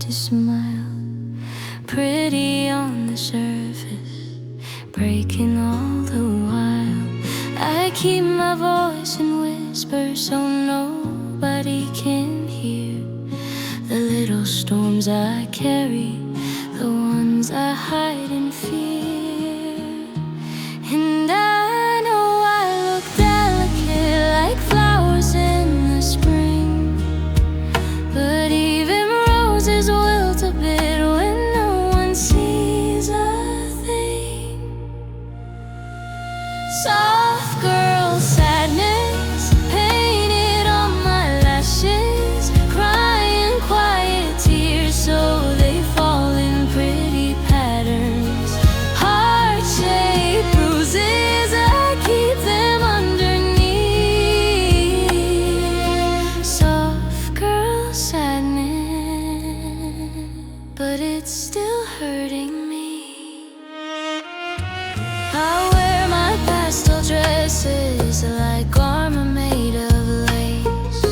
Smile, pretty on the surface, breaking all the while. I keep my voice in whisper so nobody can hear the little storms I carry, the ones I hide in fear. And I know I look delicate like flowers in the spring, but even roses wilt a bit when no one sees a thing. Soft girl sadness painted on my lashes, crying quiet tears so they fall in pretty patterns. Heart-shaped bruises, I keep them underneath. Soft girl sadness, but it's still hurting me. I wear my pastel dresses like armor made of lace,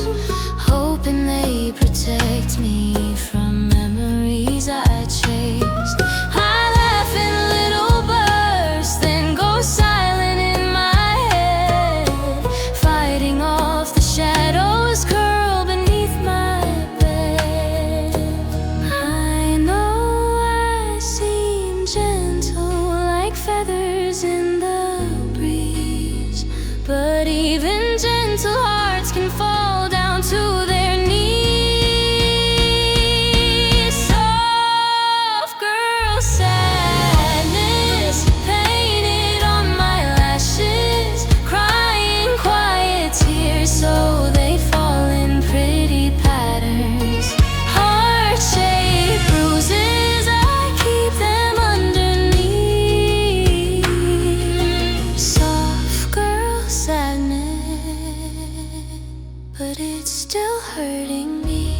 hoping they protect me from memories I chased. I laugh in little bursts, then go silent in my head, fighting off the shadows curled beneath my bed. I know I seem gentle like feathers in the breeze, but even gentle hearts can fall down to their knees. Soft girl sadness painted on my lashes, crying quiet tears so they fall in pretty patterns. Heart-shaped bruises, I keep them underneath. Soft girl sadness, but it's still hurting me.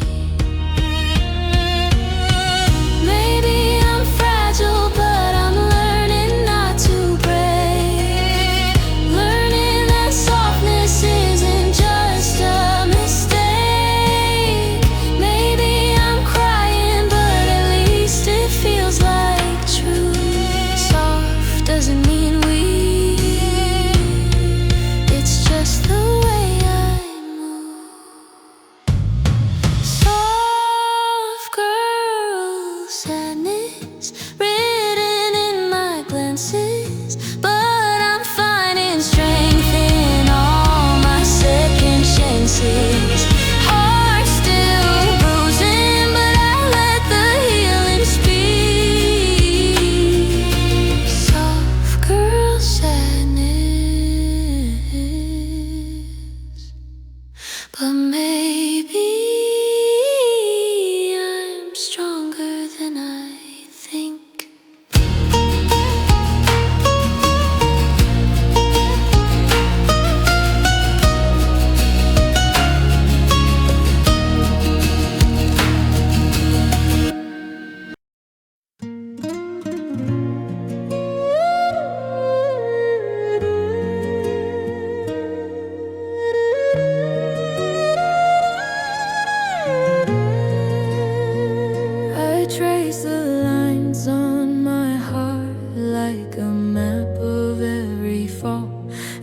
Maybe I'm fragile, but I'm learning not to break, learning that softness isn't just a mistake. Maybe I'm crying, but at least it feels like truth. Soft doesn't mean weak, it's just the way I move. Soft girl sadness written in my glances, but I'm finding strength in all my second chances. Heart still bruising, but I let the healing speak. Soft girl sadness, but maybe I'm stronger than I think. I trace the lines on my heart like a map of every fall,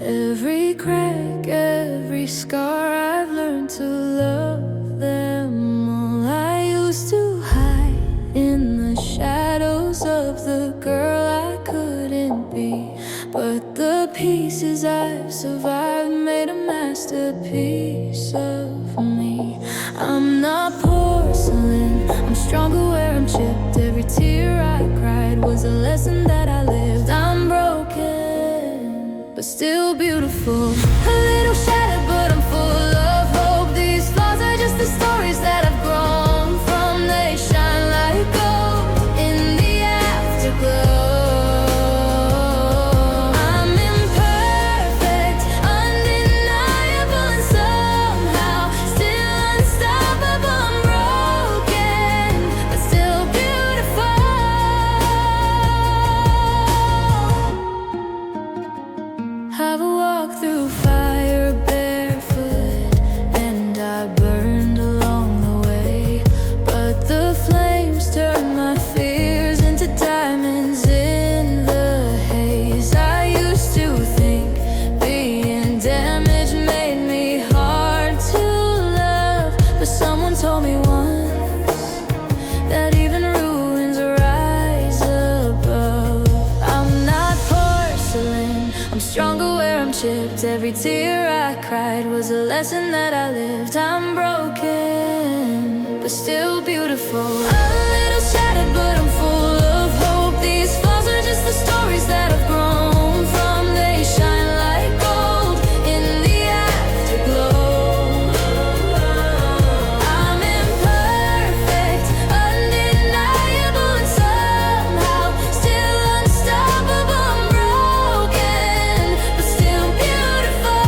every crack, every scar. I've learned to love them all. I used to hide in the shadows of the girl I couldn't be, but the pieces I've survived made a masterpiece of me. I'm not porcelain, I'm stronger where I'm chipped. Every tear I cried was a lesson that I lived. I'm broken, but still beautiful. A little shattered, but I'm full of hope. These flaws are just the stories that I've grown from. They shine like gold chipped, every tear I cried was a lesson that I lived. I'm broken, but still beautiful. A little shattered, but I'm full of hope. These flaws are just the stories that I've grown from. They shine like gold in the afterglow. I'm imperfect, undeniable, and somehow still unstoppable. I'm broken, but still beautiful.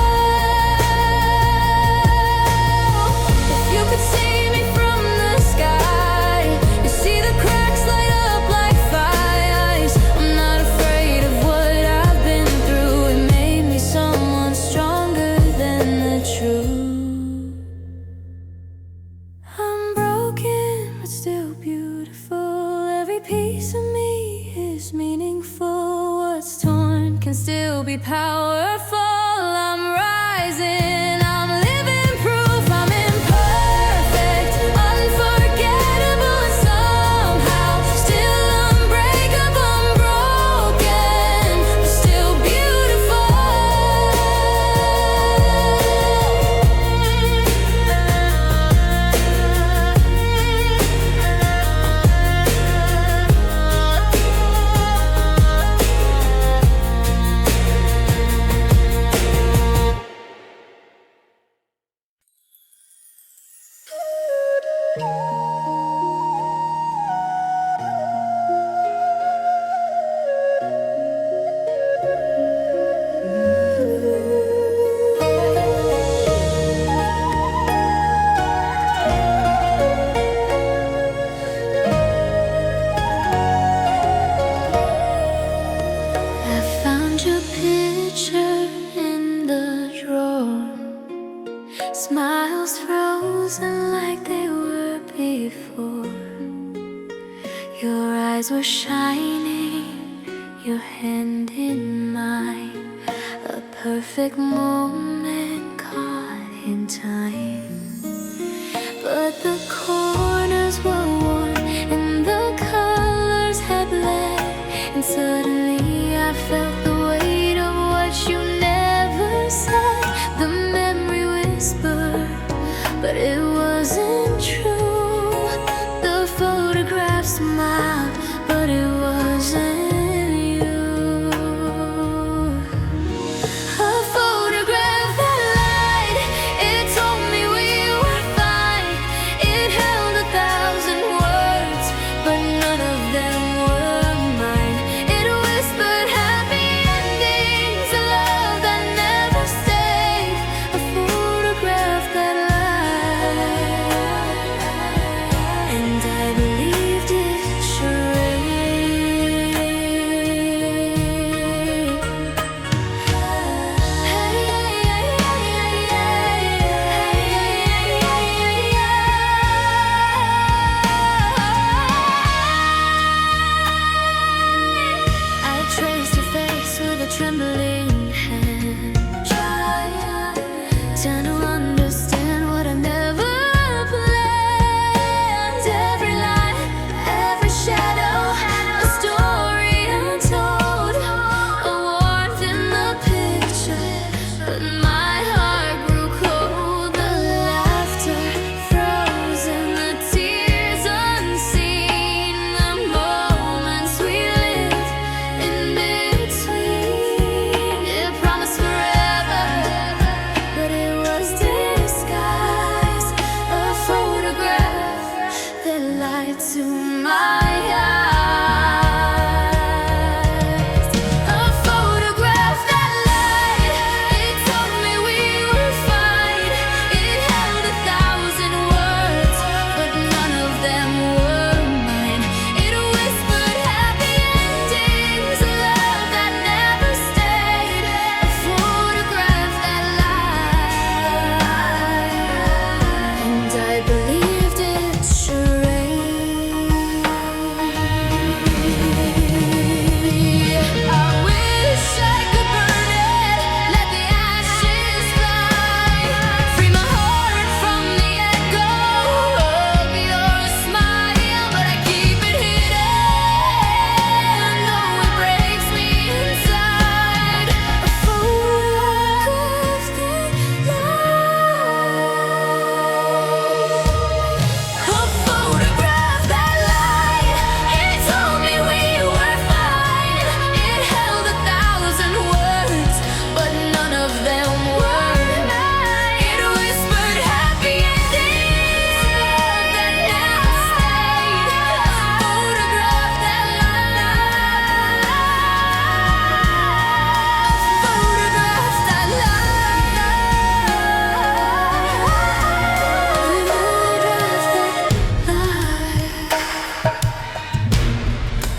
If you could see me from the sky, you see the cracks light up like fires. I'm not afraid of what I've been through. It made me someone stronger than the truth. I'm broken, but still beautiful. Every piece of me is meaningful. What's torn can still be powerful. I'm rising, I'm living proof. I'm imperfect, unforgettable, and somehow still unbreakable. I'm broken, but still beautiful. I found your picture in the drawer. Smiles frozen like they were before. Your eyes were shining, your hand in mine. A perfect moment caught in time. But the corners were worn and the colors had bled. And suddenly I felt the weight of what you never said. The memory whispered, but it wasn't true. The photograph smiled, but it wasn't you. A photograph that lied, it told me we were fine. It held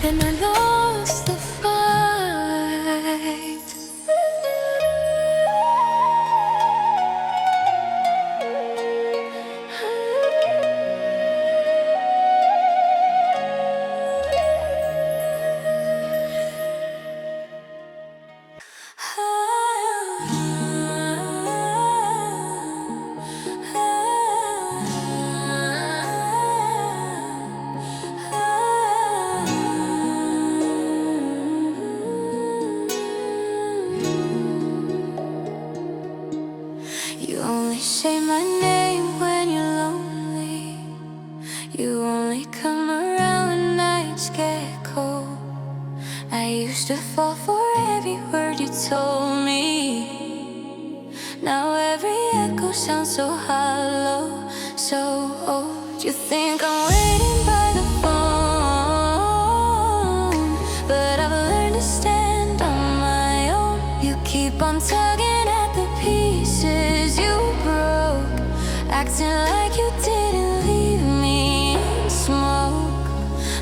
and I lost the fight. You only say my name when you're lonely. You only come around when nights get cold. I used to fall for every word you told me. Now every echo sounds so hollow, so old. You think I'm waiting by the phone, but I've learned to stand on my own. You keep on tugging at the pieces you broke, acting like you didn't leave me in smoke.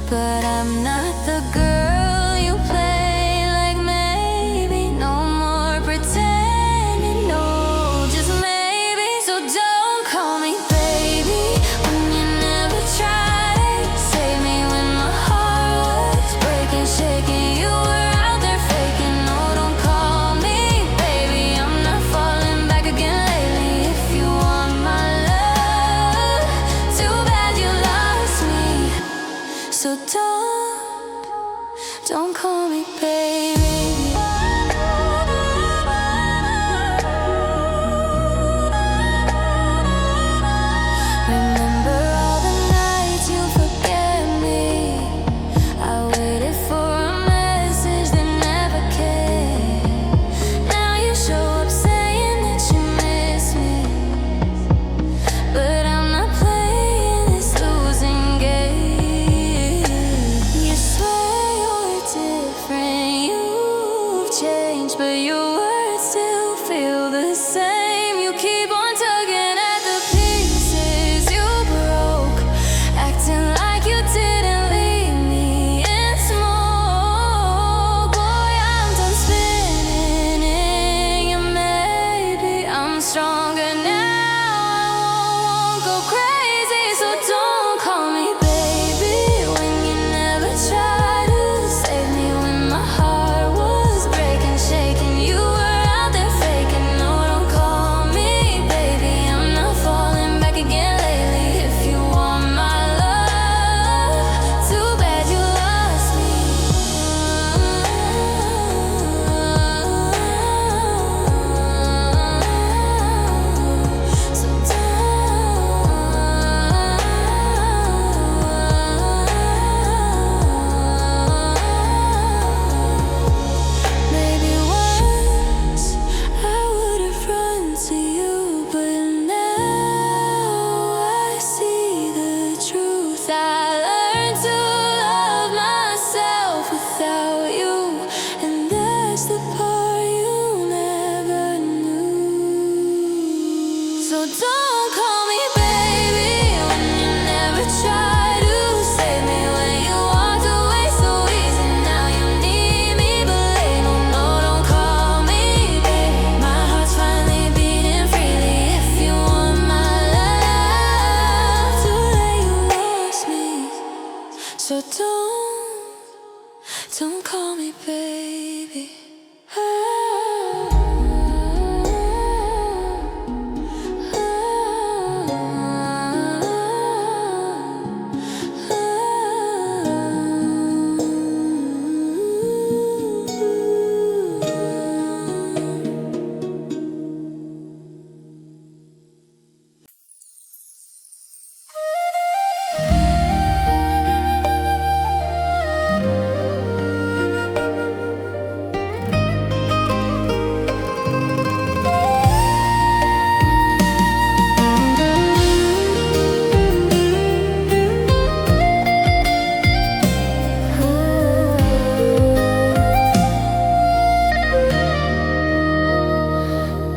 But I'm not the girl you play, like maybe no more pretending, no, just maybe. So don't call me baby when you never tried to save me, when my heart was breaking, shaking. You were out there faking. No, don't call me baby, I'm not falling back again lately. If you want my love, too bad you lost me. So don't call me baby. Remember all the nights you forget me. I waited for a message that never came. Now you show up saying that you miss me, but I'm not playing this losing game. You swear you're different, you've changed, but your words still feel the same. You keep on tugging at the pieces you broke, acting like you didn't leave me in smoke. Boy, I'm done spinning in your maybe. I'm stronger now, I won't go crazy. So don't call me baby when you never tried to save me, when my heart was breaking, shaking. You were out there faking. No, don't call me baby, I'm not falling back again lately. If you want my love, too bad you lost me. So maybe once I would have run to you, but now I see the truth. I learned to love myself without you, and that's the part you never knew. So don't call me baby when you never tried to save me, when you walked away so easy. Now you need me, but late. No, no, don't call me baby. My heart's finally beating freely. If you want my love, too late, you lost me. So don't call me baby.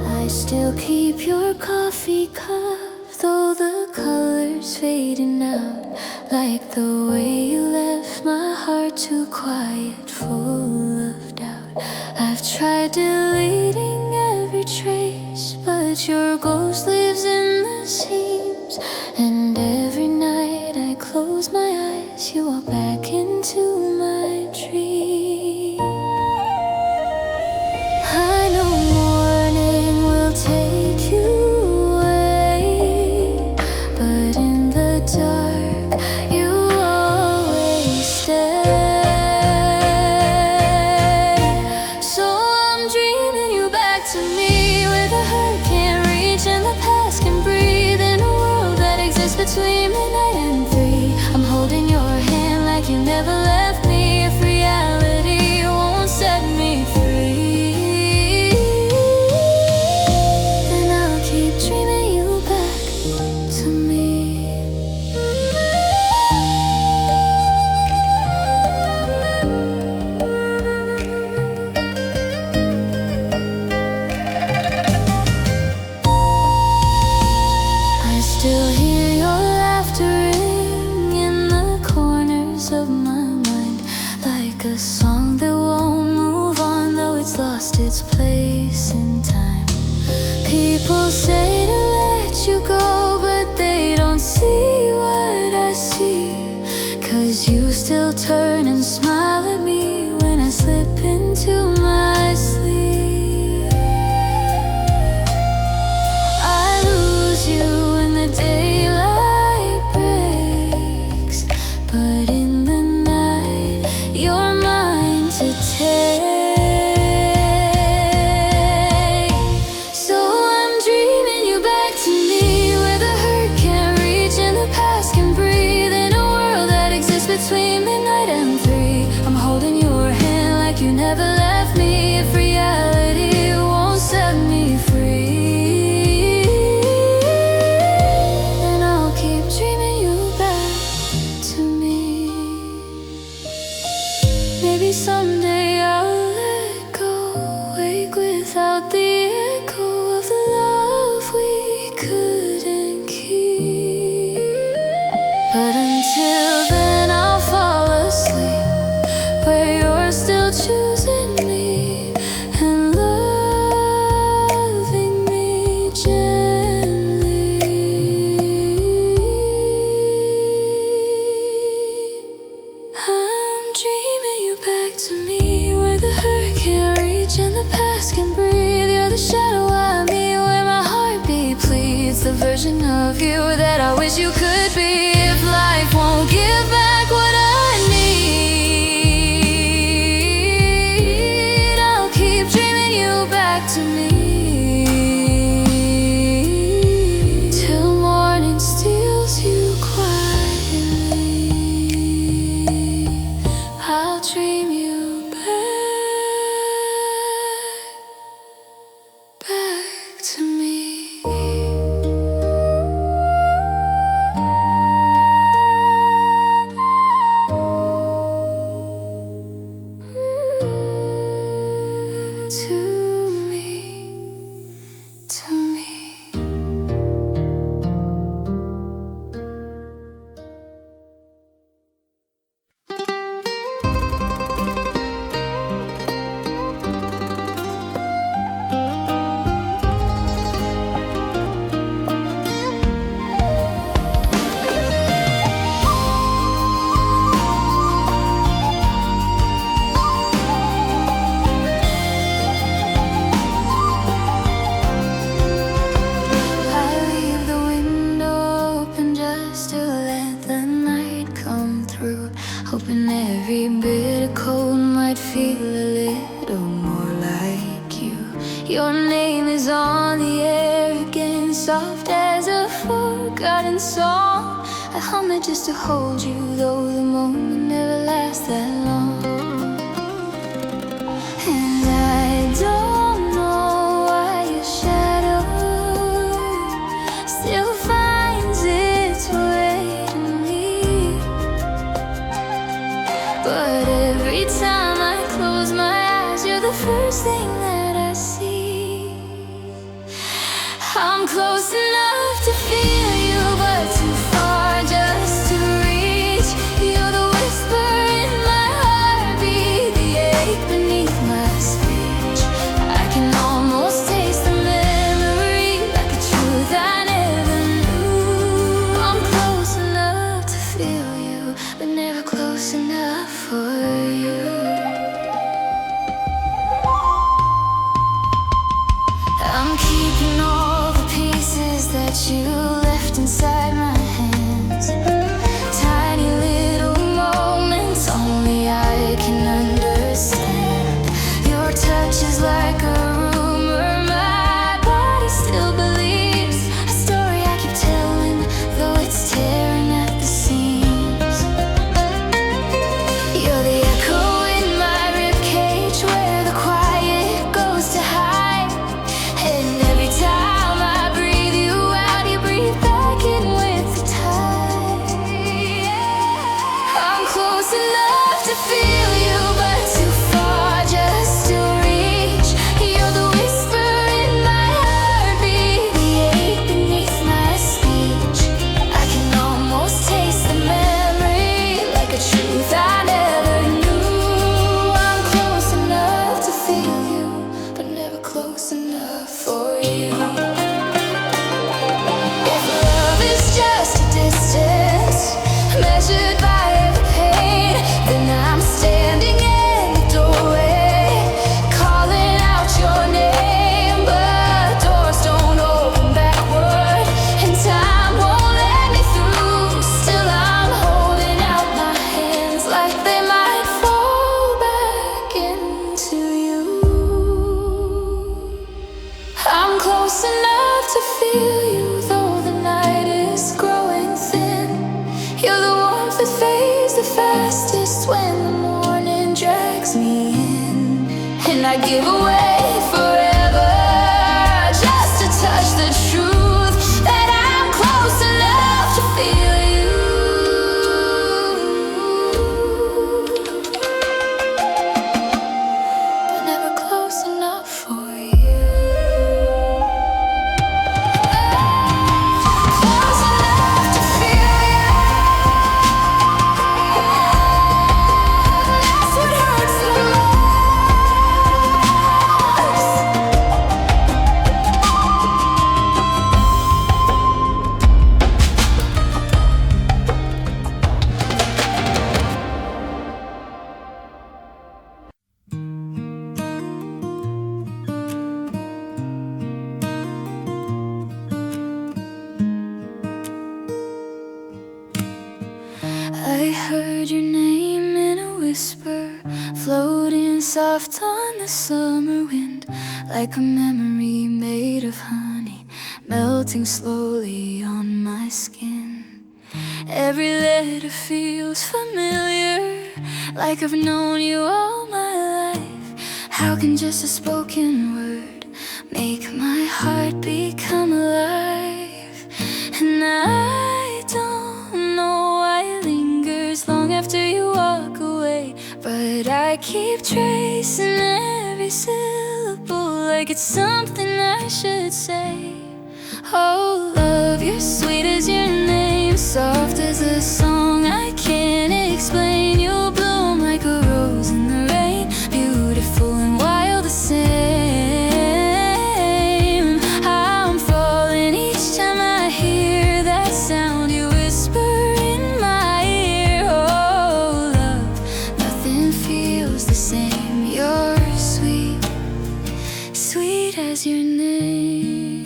I still keep your coffee cup, though the color's fading out, like the way you left my heart too quiet, full of doubt. I've tried deleting every trace, but your ghost lives in the seams. And every night I close my eyes, you walk back into my dream. I know morning will take you away, but in the dark you always stay. So I'm dreaming you back to me, where the hurt can't reach and the past can breathe, in a world that exists between midnight and 3. I'm holding your hand like you never left me, if reality won't set me free. Then I'll keep dreaming you back to me. I still hear your laughter ring in the corners of my mind, like a song that won't move on, though it's lost its place in time. People say to let you go, but they don't see what I see, 'cause you still turn and smile at me when I slip into my sleep. I lose you when the daylight breaks, but in the night you're mine to take. So I'm dreaming you back to me, where the hurt can't reach and the past can breathe, in a world that exists between midnight and 3. I'm holding your hand like you never left me, if reality won't set me free. Then I'll keep dreaming you back to me. Maybe someday I'll let go, wake without the echo of the love we couldn't keep. But until then I'll fall asleep, where you're still choosing me and loving me gently. I'm dreaming you back to me, where the hurt can't reach and the past can breathe. You're the shadow of me, where my heartbeat pleads, the version of you that I wish you could be. If life won't give back what I need, I'll keep dreaming you back to me, till morning steals you quietly. I'll dream you back to me. To me, to me. I leave the window open just to let the night come through, hoping every bit of cold might feel a little more like you. Your name is on the air again, soft as a forgotten song. I hum it just to hold you, though the moment never lasts that long. And I don't know why your shadow still finds its way to me, but every time I close my eyes, you're the first thing that I see. I'm close enough to feel you, but too far just to reach. You're the whisper in my heart. for you. I'm keeping all the pieces that you left inside my hands. Tiny little moments only I can understand. Your touch is like a rumor my body still believes. A story I keep telling, though it's tearing at the seams. You're the echo in my ribcage, where the quiet goes to hide. And every time I breathe you out, you breathe back in with the tide. I'm close enough to feel you, but too far just to reach. You're the whisper in my heartbeat, the ache beneath my speech. I can almost taste the memory, like a truth I never knew. I'm close enough to feel you, but never close enough for you. If love is just a distance measured by every pain, then I'm standing in the doorway, calling out your name. But doors don't open backward, and time won't let me through. Still I'm holding out my hands, like they might fall back into you. I'm close enough to feel you, though the night is growing thin. You're the warmth that fades the fastest when the morning drags me in. And I give away forever just to touch the truth, that I'm close enough to feel you, but never close enough for you. Close enough to feel you. That's what hurts the most. I heard your name in a whisper, floating soft on the summer wind, like a memory made of honey, melting slowly on my skin. Every letter feels familiar, like I've known you all my life. How can just a spoken word make my heart become alive? And I don't know why it lingers long after you walk away, but I keep tracing every syllable, like it's something I should say. Oh, love, you're sweet as your name, soft as a song I can't explain. You bloom like a rose in the rain, beautiful and wild the same. I'm falling each time I hear that sound you whisper in my ear. Oh, love, nothing feels the same. You're sweet, sweet as your name.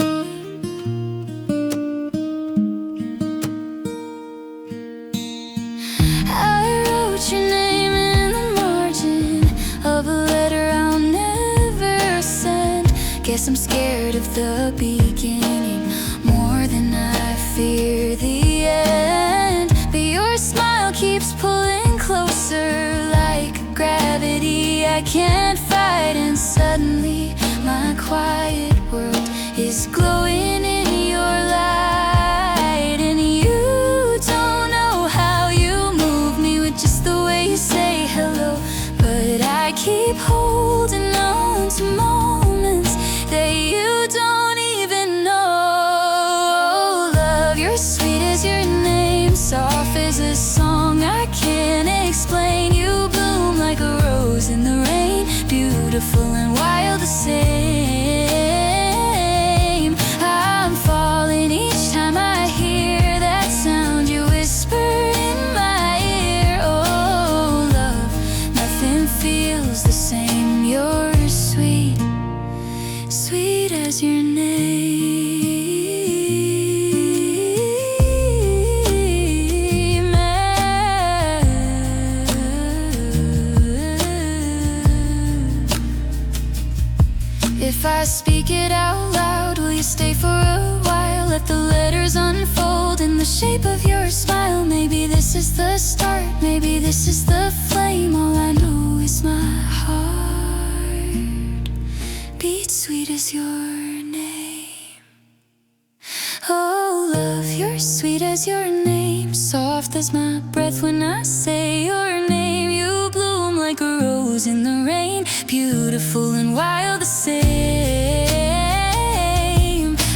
I wrote your name in the margin of a letter I'll never send. Guess I'm scared of the beginning more than I fear the end. But your smile keeps pulling closer like gravity I can't fight. And suddenly my quiet world is glowing in your light. And you don't know how you move me with just the way you say hello, but I keep holding on to moments that you don't even know. Love, you're sweet as your name, soft as a song I can't explain. You bloom like a rose in the rain, beautiful and wild the same. I'm falling each time I hear that sound you whisper in my ear. Oh, love, as your name. If I speak it out loud, will you stay for a while? Let the letters unfold in the shape of your smile. Maybe this is the start, maybe this is the flame. All I know is my heart beats sweet as your name. Oh, love, you're sweet as your name. Soft as my breath when I say your name. You bloom like a rose in the rain, beautiful and wild the same.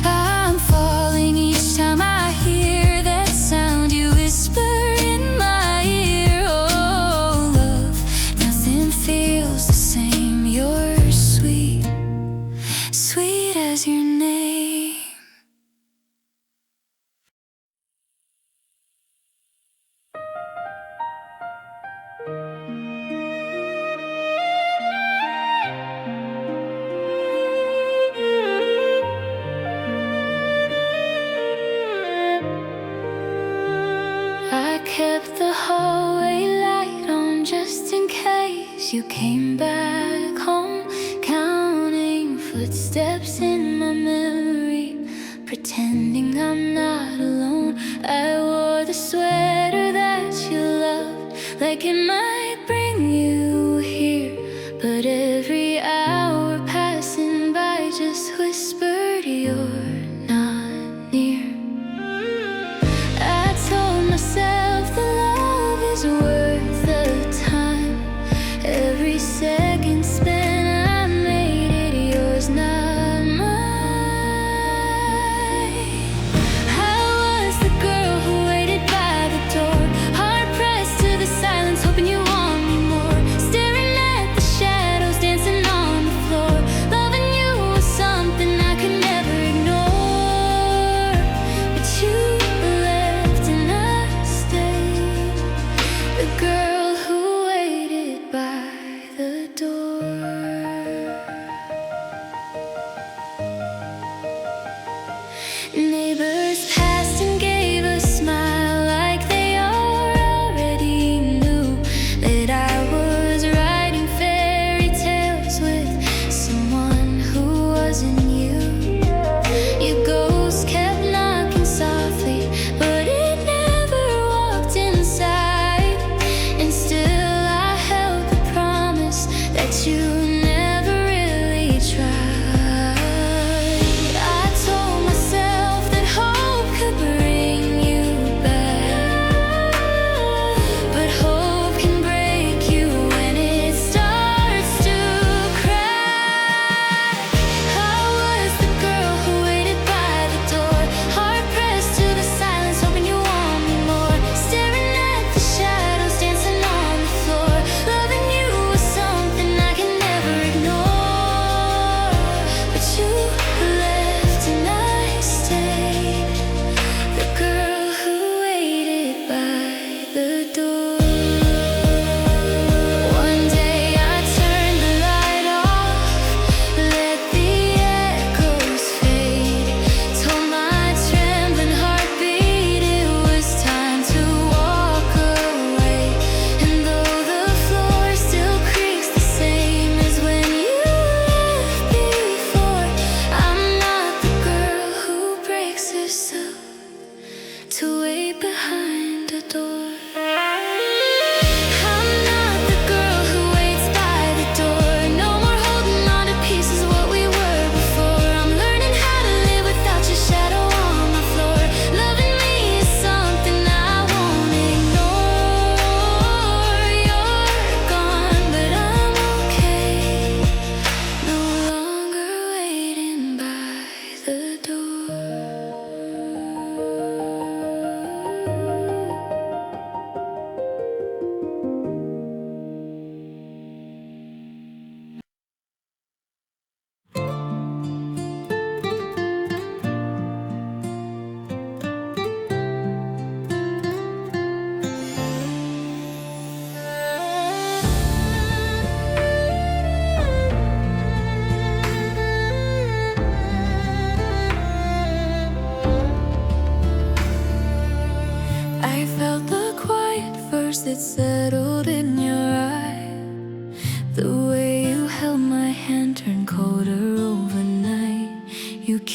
I'm falling each time I hear that sound you whisper in my ear. Oh, love, nothing feels the same. You're sweet, sweet as your name. I kept the hallway light on just in case you came back home, counting footsteps in my memory, pretending I'm not alone. I wore the sweater that you loved, like it might bring you here, but every hour passing by just whispered you're not near. I told myself that love is worth the time. Every second spent, I made it yours, not mine. I was the girl who waited by the door, hard pressed to the silence, hoping you want me more. Staring at the shadows dancing on the floor. Loving you was something I could never ignore, but you left and I stayed, the girl who waited by the door.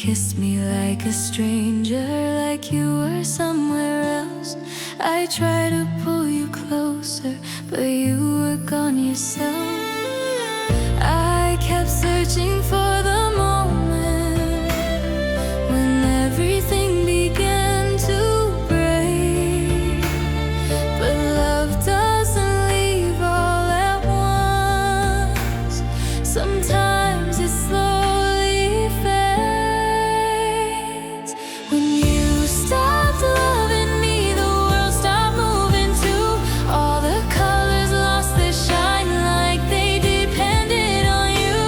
kissed me like a stranger, like you were somewhere else. I tried to pull you closer, but you were gone yourself. I kept searching for the moment when everything began to break, but love doesn't leave all at once. Sometimes it slowly fades. When you stopped loving me, the world stopped moving too. All the colors lost their shine, like they depended on you.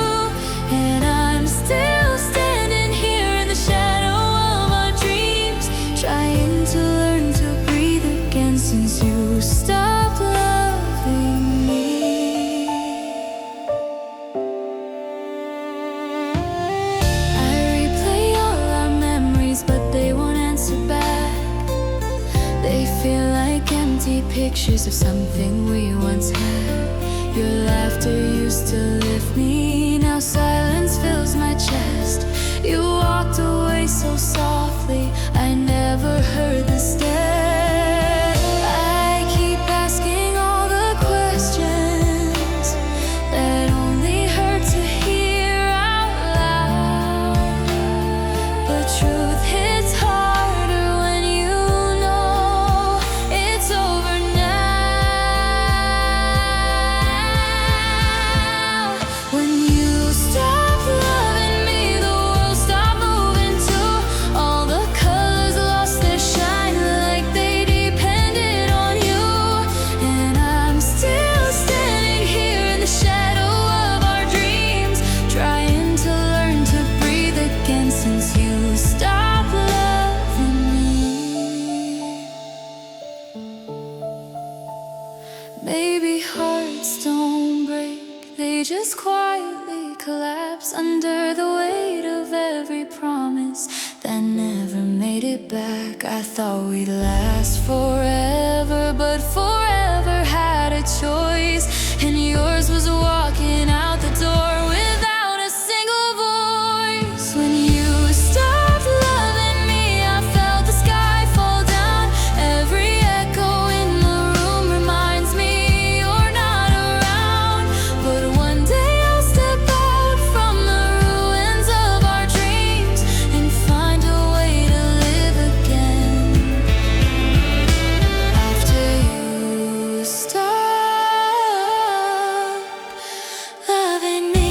And I'm still standing here in the shadow of our dreams, trying to learn to breathe again since you stopped loving me. I replay all our memories, but they won't answer back. They feel like empty pictures of something we once had. Your laughter used to lift me, now silence fills my chest. You walked away so softly, I never heard the step. I keep asking all the questions that only hurt to hear out loud, but truth hits harder when you know it's over now. When you stopped loving me, the world stopped moving too. All the colors lost their shine, like they depended on you. And I'm still standing here in the shadow of our dreams, trying to learn to breathe again since you stopped loving me. Maybe hearts don't break, they just quietly collapse under the weight of every promise that never made it back. I thought we'd last forever, but forever had a choice, and yours was walking out the door without a single voice. When you stopped loving me, I felt the sky fall down. Every echo in the room reminds me you're not around. But one day I'll step out from the ruins of our dreams and find a way to live again. After you stop loving me.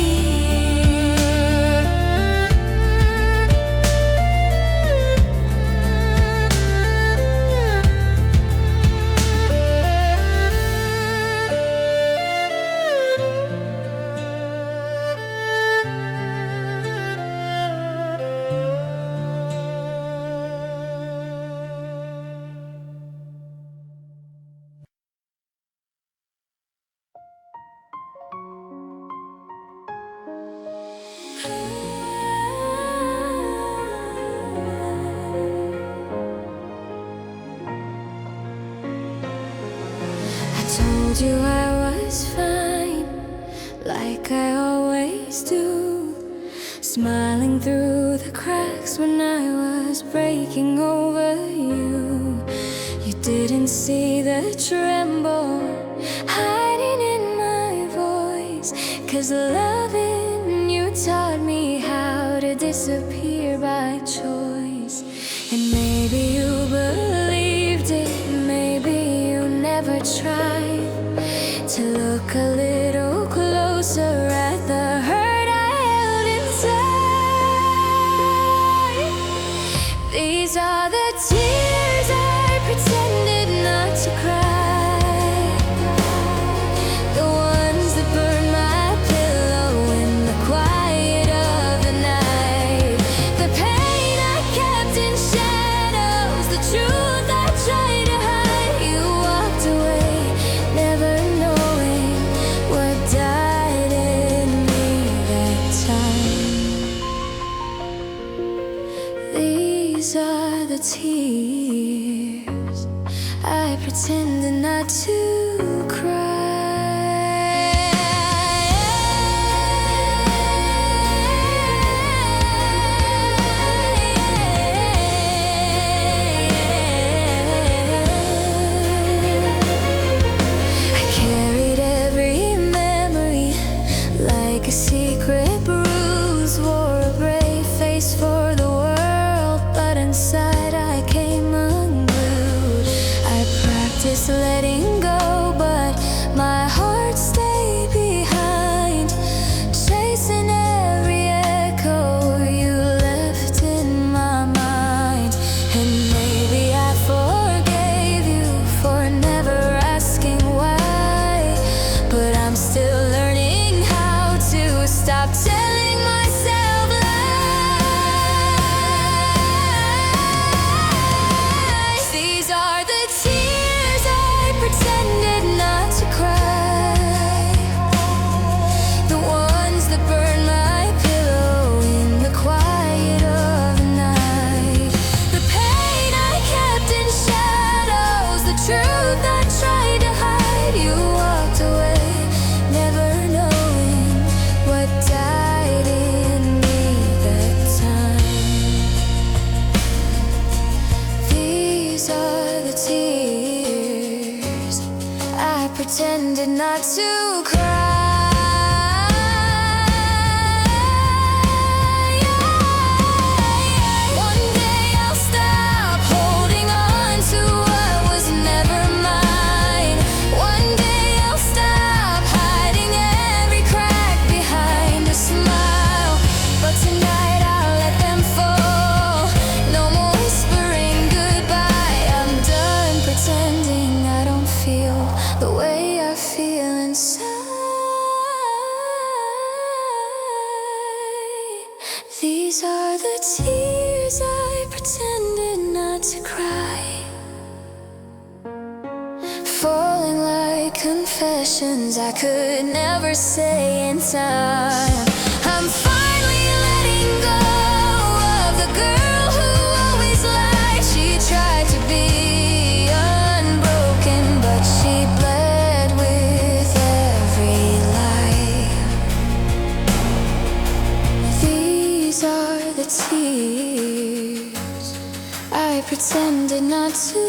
I told you I was fine, like I always do, smiling through the cracks when I was breaking over you. You didn't see the tremble hiding in my voice, 'cause loving you taught me how to disappear by choice. And maybe you believed it, maybe you never tried to look a little closer at the hurt I held inside. These are the tears I pretended not to cry, the ones that burn my pillow in the quiet of the night, the pain I kept in shadows, the truth I tried to hide. You walked away, never knowing still learning how to stop telling myself lies. These are the tears I pretended not to cry, the ones that burn my pillow in the quiet of the night, the pain I kept in shadows, the truth I tried to hide. You walked away, never knowing what died in me that time. These are the tears I pretended not to cry. One day I'll stop holding on to what was never mine. One day I'll stop hiding every crack behind a smile. But tonight I'll let them fall. No more whispering goodbye. I'm done pretending I don't feel the way I feel inside. These are the tears I pretended not to cry, falling like confessions I could never say in time. I'm finally letting go of the girl who always lied. She tried to be unbroken, but she bled with every lie. These are the tears I pretended not to